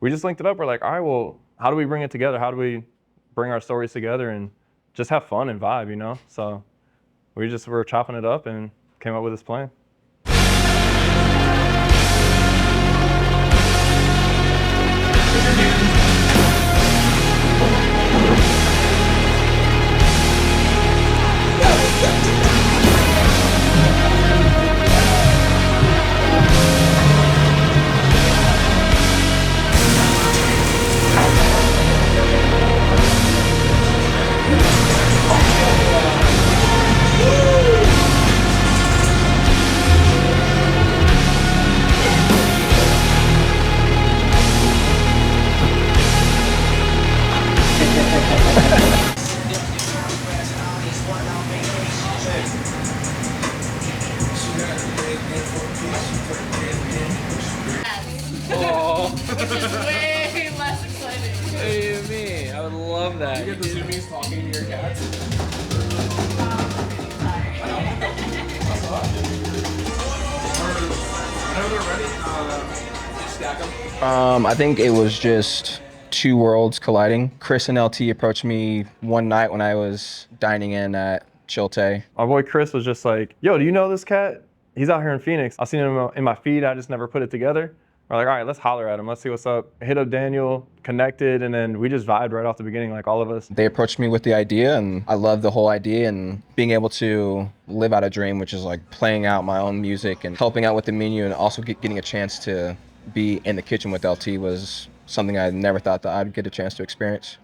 we just linked it up. We're like, all right, well, how do we bring it together? How do we bring our stories together and just have fun and vibe, you know? So we just were chopping it up and came up with this plan. Oh. Which is way less exciting. What do you mean? I would love that. You get the zoomies talking to your cats. Whenever they're ready, stack them. I think it was just two worlds colliding. Chris and LT approached me one night when I was dining in at Chilte. My boy Chris was just like, yo, do you know this cat? He's out here in Phoenix. I've seen him in my feed. I just never put it together. We're like, all right, let's holler at him. Let's see what's up. Hit up Daniel, connected, and then we just vibed right off the beginning, like all of us. They approached me with the idea, and I loved the whole idea and being able to live out a dream, which is like playing out my own music and helping out with the menu, and also getting a chance to be in the kitchen with LT was something I never thought that I'd get a chance to experience.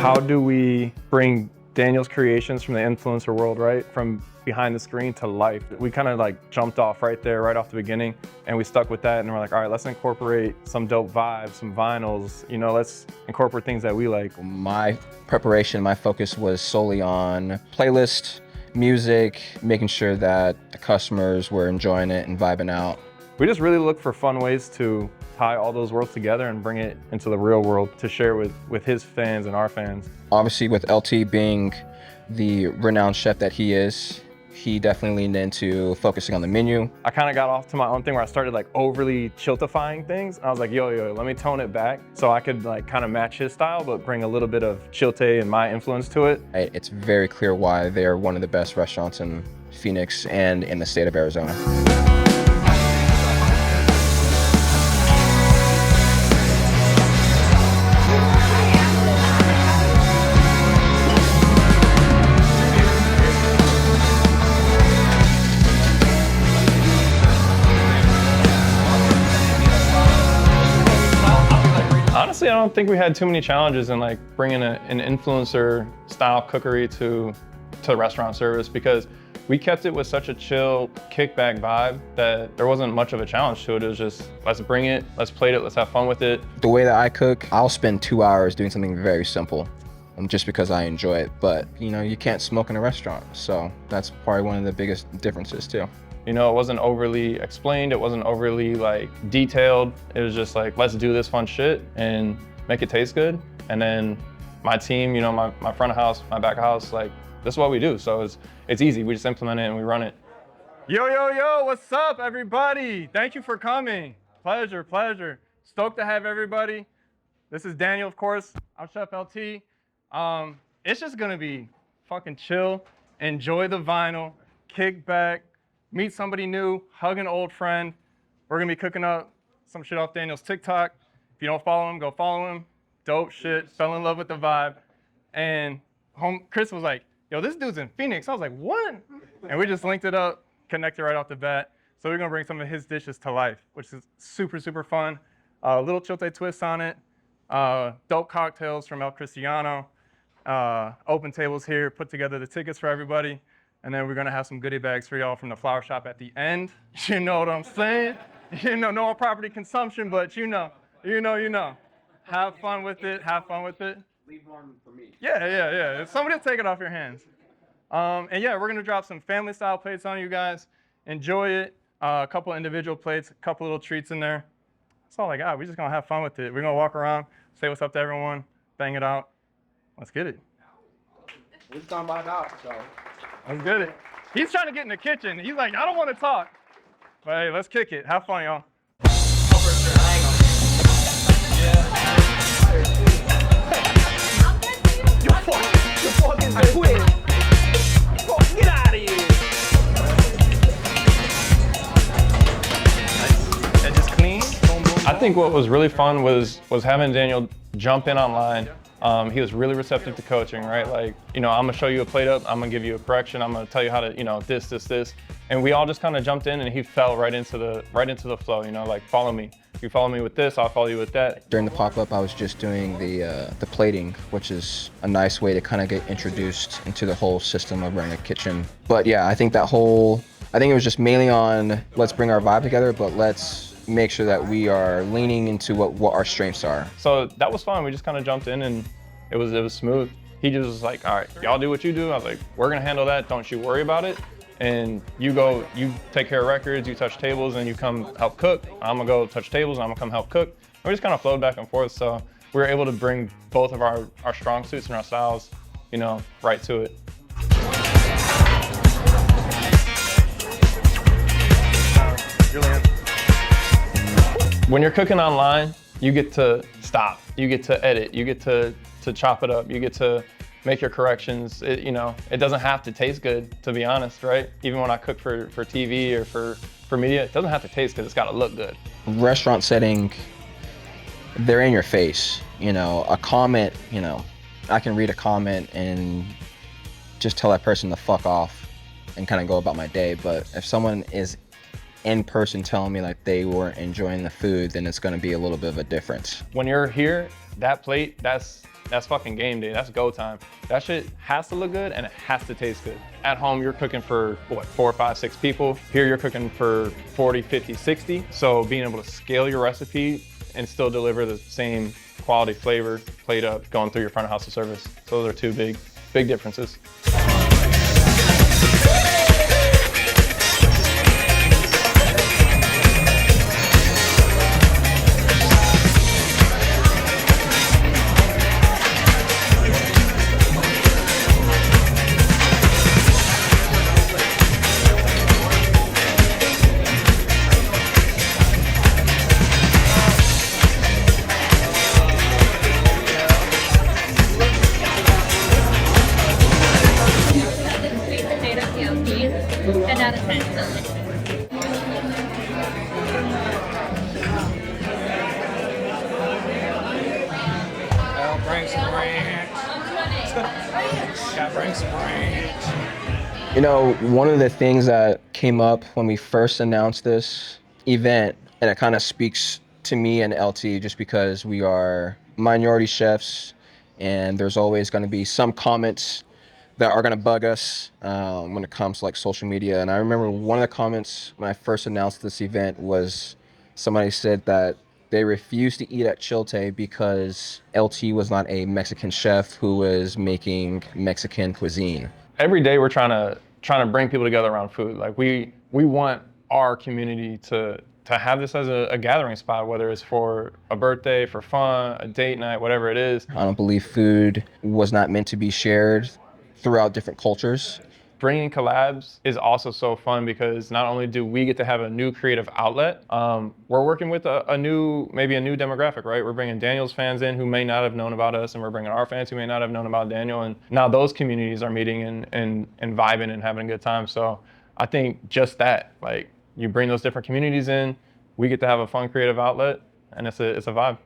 How do we bring Daniel's creations from the influencer world, right, from behind the screen to life? We kind of like jumped off right there, right off the beginning, and we stuck with that, and we're like, all right, let's incorporate some dope vibes, some vinyls, you know, let's incorporate things that we like. My preparation, my focus was solely on playlist, music, making sure that the customers were enjoying it and vibing out. We just really look for fun ways to tie all those worlds together and bring it into the real world to share with his fans and our fans. Obviously, with LT being the renowned chef that he is, he definitely leaned into focusing on the menu. I kind of got off to my own thing where I started like overly chiltifying things. I was like, yo, let me tone it back so I could like kind of match his style, but bring a little bit of Chilte and my influence to it. It's very clear why they're one of the best restaurants in Phoenix and in the state of Arizona. Honestly, I don't think we had too many challenges in like bringing an influencer style cookery to restaurant service, because we kept it with such a chill kickback vibe that there wasn't much of a challenge to it. It was just, let's bring it, let's plate it, let's have fun with it. The way that I cook, I'll spend 2 hours doing something very simple just because I enjoy it. But you know, you can't smoke in a restaurant. So that's probably one of the biggest differences too. You know, it wasn't overly explained, it wasn't overly like detailed. It was just like, let's do this fun shit and make it taste good. And then my team, you know, my front of house, my back of house, like this is what we do. So it's easy, we just implement it and we run it. Yo, what's up everybody? Thank you for coming. Pleasure. Stoked to have everybody. This is Daniel, of course. I'm Chef LT. It's just gonna be fucking chill, enjoy the vinyl, kick back, meet somebody new, hug an old friend. We're gonna be cooking up some shit off Daniel's TikTok. If you don't follow him, go follow him. Dope shit, fell in love with the vibe. And Chris was like, yo, this dude's in Phoenix. I was like, what? And we just linked it up, connected right off the bat. So we're gonna bring some of his dishes to life, which is super fun. A little Chilte twist on it. Dope cocktails from El Cristiano. Open tables here, put together the tickets for everybody. And then we're gonna have some goodie bags for y'all from the flower shop at the end. You know what I'm saying? You know, no property consumption, but you know. Have fun with it, Leave one for me. Yeah. Somebody will take it off your hands. And yeah, we're gonna drop some family style plates on you guys. Enjoy it. A couple individual plates, a couple little treats in there. That's all I got. We're just gonna have fun with it. We're gonna walk around, say what's up to everyone, bang it out. Let's get it. We're just gonna vibe out, so. Let's get it. He's trying to get in the kitchen. He's like, I don't want to talk. But hey, let's kick it. Have fun, y'all. Get out of here. And just clean. I think what was really fun was having Daniel jump in online. He was really receptive to coaching, right? Like, I'm gonna show you a plate up, I'm gonna give you a correction, I'm gonna tell you how to, this. And we all just kind of jumped in, and he fell right into the flow, like, follow me. If you follow me with this, I'll follow you with that. During the pop-up, I was just doing the plating, which is a nice way to kind of get introduced into the whole system of running a kitchen. But yeah, I think it was just mainly on let's bring our vibe together, but let's make sure that we are leaning into what our strengths are. So that was fun. We just kind of jumped in, and it was smooth. He just was like, all right, y'all do what you do. I was like, we're gonna handle that. Don't you worry about it. And you take care of records, you touch tables, and you come help cook. I'm gonna go touch tables, and I'm gonna come help cook. And we just kind of flowed back and forth. So we were able to bring both of our strong suits and our styles, right to it. When you're cooking online, you get to stop, you get to edit, you get to chop it up, you get to make your corrections. It doesn't have to taste good, to be honest, right? Even when I cook for TV or for media, it doesn't have to taste good, it's gotta look good. Restaurant setting, they're in your face. A comment, I can read a comment and just tell that person to fuck off and kind of go about my day. But if someone is in person telling me like they weren't enjoying the food, then it's gonna be a little bit of a difference. When you're here, that plate, that's fucking game day, that's go time. That shit has to look good and it has to taste good. At home, you're cooking for what, 4, 5, 6 people. Here you're cooking for 40, 50, 60. So being able to scale your recipe and still deliver the same quality flavor, plate up, going through your front of house of service. So those are two big differences. One of the things that came up when we first announced this event, and it kind of speaks to me and LT just because we are minority chefs, and there's always going to be some comments that are going to bug us when it comes to like social media. And I remember one of the comments when I first announced this event was somebody said that they refused to eat at Chilte because LT was not a Mexican chef who was making Mexican cuisine. Every day we're trying to bring people together around food. Like we want our community to have this as a gathering spot, whether it's for a birthday, for fun, a date night, whatever it is. I don't believe food was not meant to be shared throughout different cultures. Bringing collabs is also so fun because not only do we get to have a new creative outlet, we're working with maybe a new demographic, right? We're bringing Daniel's fans in who may not have known about us, and we're bringing our fans who may not have known about Daniel. And now those communities are meeting and vibing and having a good time. So I think just that, like, you bring those different communities in, we get to have a fun creative outlet, and it's a vibe.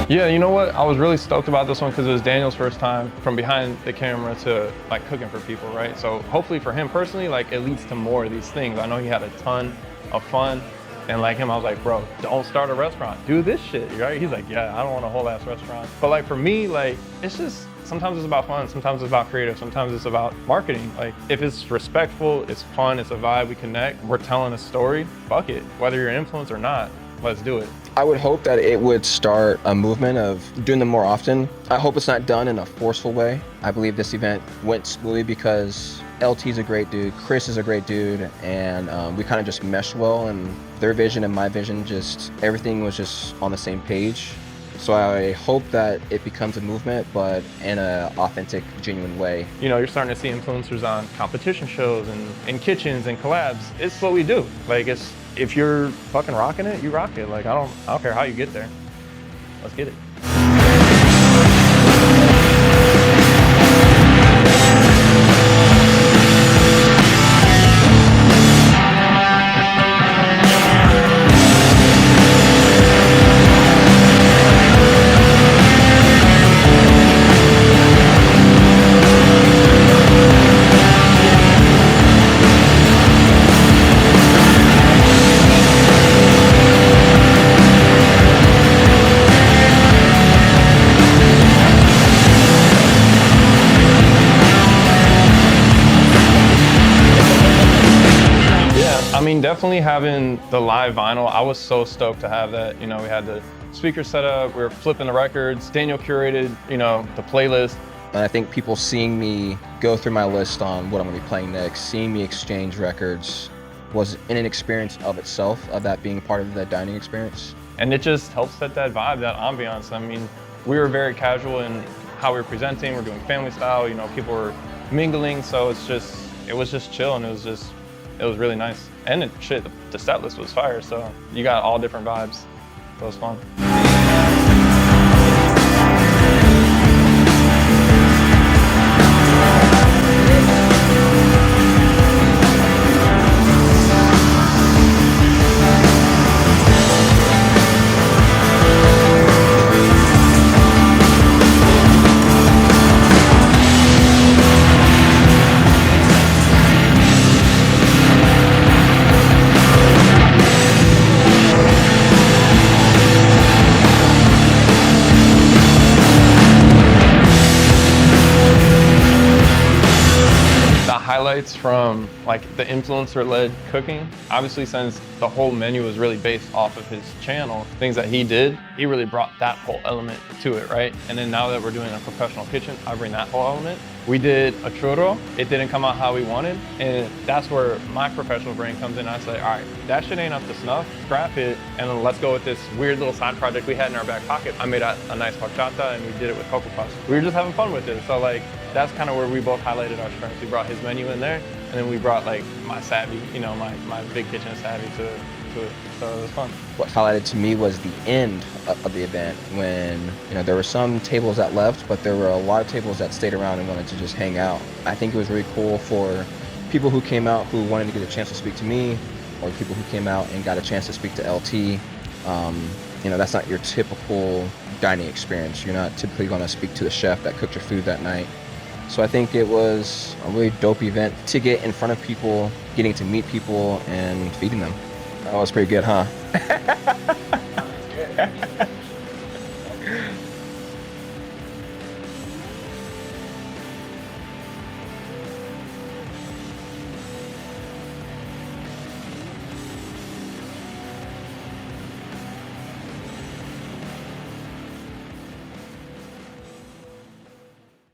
Yeah, you know what? I was really stoked about this one because it was Daniel's first time from behind the camera to like cooking for people, right? So hopefully for him personally, like it leads to more of these things. I know he had a ton of fun. And like him, I was like, bro, don't start a restaurant. Do this shit, right? He's like, yeah, I don't want a whole ass restaurant. But like for me, like, it's just, sometimes it's about fun, sometimes it's about creative, sometimes it's about marketing. Like if it's respectful, it's fun, it's a vibe, we connect, we're telling a story, fuck it. Whether you're an influencer or not, let's do it. I would hope that it would start a movement of doing them more often. I hope it's not done in a forceful way. I believe this event went smoothly because LT's a great dude, Chris is a great dude, and we kind of just meshed well, and their vision and my vision, just everything was just on the same page. So I hope that it becomes a movement, but in an authentic, genuine way. You know, you're starting to see influencers on competition shows and in kitchens and collabs. It's what we do. Like, it's, if you're fucking rocking it, you rock it. Like, I don't care how you get there. Let's get it. I mean, definitely having the live vinyl, I was so stoked to have that. You know, we had the speaker set up, we were flipping the records, Daniel curated, you know, the playlist. And I think people seeing me go through my list on what I'm gonna be playing next, seeing me exchange records was an experience of itself, of that being part of the dining experience. And it just helps set that vibe, that ambiance. I mean, we were very casual in how we were presenting, we're doing family style, you know, people were mingling, so it was just chill, and it was really nice. And the set list was fire, so you got all different vibes. It was fun. Highlights from like the influencer-led cooking. Obviously, since the whole menu was really based off of his channel, things that he did, he really brought that whole element to it, right? And then now that we're doing a professional kitchen, I bring that whole element. We did a churro. It didn't come out how we wanted, and that's where my professional brain comes in. I say, all right, that shit ain't up to snuff, scrap it, and then let's go with this weird little side project we had in our back pocket. I made a nice horchata, and we did it with cocoa puffs. We were just having fun with it, so like, that's kind of where we both highlighted our strengths. We brought his menu in there, and then we brought like my savvy, you know, my big kitchen savvy to it. So it was fun. What highlighted to me was the end of the event, when, you know, there were some tables that left, but there were a lot of tables that stayed around and wanted to just hang out. I think it was really cool for people who came out who wanted to get a chance to speak to me, or people who came out and got a chance to speak to LT. You know, that's not your typical dining experience. You're not typically going to speak to the chef that cooked your food that night. So I think it was a really dope event to get in front of people, getting to meet people and feeding them. That was pretty good, huh?